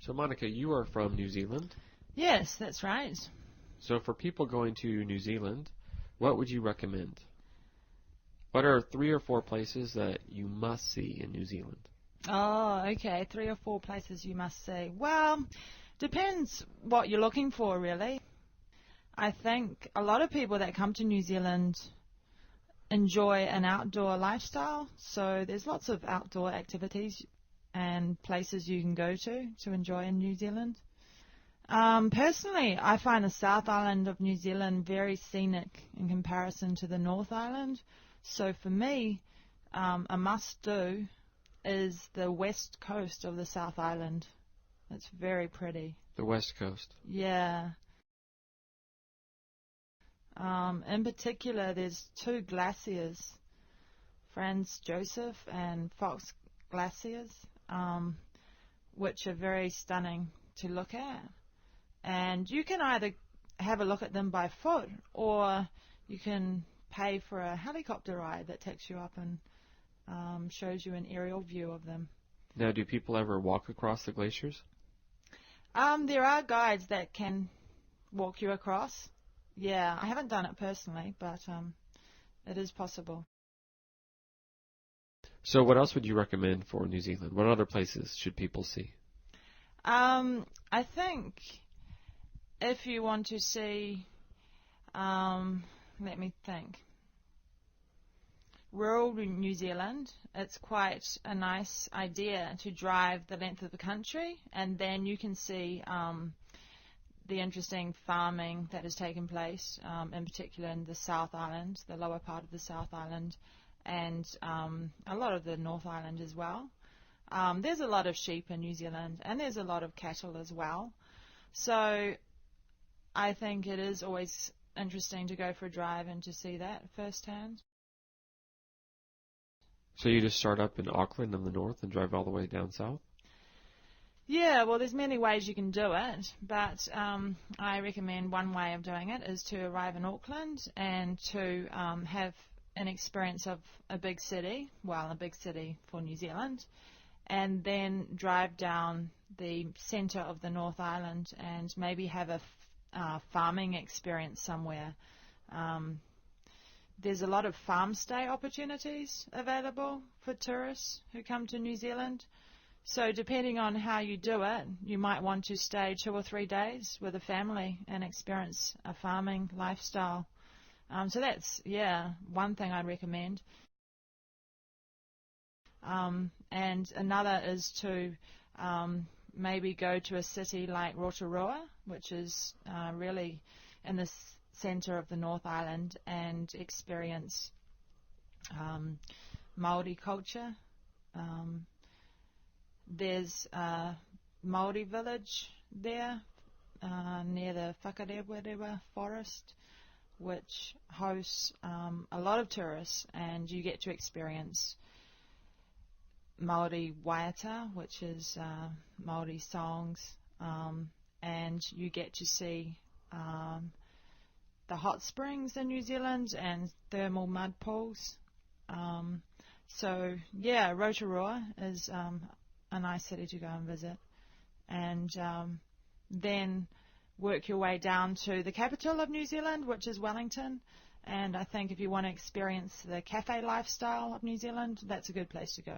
So, Monica, you are from New Zealand. Yes, that's right. So for people going to New Zealand, what would you recommend? What are 3 or 4 places that you must see in New Zealand? Oh, okay. 3 or 4 places you must see. Well, depends what you're looking for, really. I think a lot of people that come to New Zealand enjoy an outdoor lifestyle, so there's lots of outdoor activities and places you can go to enjoy in New Zealand. Personally, I find the South Island of New Zealand very scenic in comparison to the North Island. So for me, a must-do is the west coast of the South Island. It's very pretty. The West Coast. Yeah. In particular, there's 2 glaciers, Franz Joseph and Fox glaciers, which are very stunning to look at. And you can either have a look at them by foot, or you can pay for a helicopter ride that takes you up and shows you an aerial view of them. Now, do people ever walk across the glaciers? There are guides that can walk you across. Yeah, I haven't done it personally, but it is possible. So what else would you recommend for New Zealand? What other places should people see? I think if you want to see, let me think, rural New Zealand, it's quite a nice idea to drive the length of the country, and then you can see the interesting farming that has taken place, in particular in the South Island, the lower part of the South Island, and a lot of the North Island as well. There's a lot of sheep in New Zealand, and there's a lot of cattle as well. So I think it is always interesting to go for a drive and to see that firsthand. So you just start up in Auckland in the north and drive all the way down south? Yeah, well, there's many ways you can do it, but I recommend one way of doing it is to arrive in Auckland and to have an experience of a big city, well, a big city for New Zealand, and then drive down the centre of the North Island and maybe have a farming experience somewhere. There's a lot of farm stay opportunities available for tourists who come to New Zealand. So depending on how you do it, you might want to stay 2 or 3 days with a family and experience a farming lifestyle. So that's, one thing I'd recommend. And another is to maybe go to a city like Rotorua, which is really in the centre of the North Island, and experience Māori culture. There's a Māori village there near the Whakarewarewa forest, which hosts a lot of tourists, and you get to experience Māori waiata, which is Māori songs, and you get to see the hot springs in New Zealand and thermal mud pools. So, Rotorua is a nice city to go and visit. And then work your way down to the capital of New Zealand, which is Wellington. And I think if you want to experience the cafe lifestyle of New Zealand, that's a good place to go.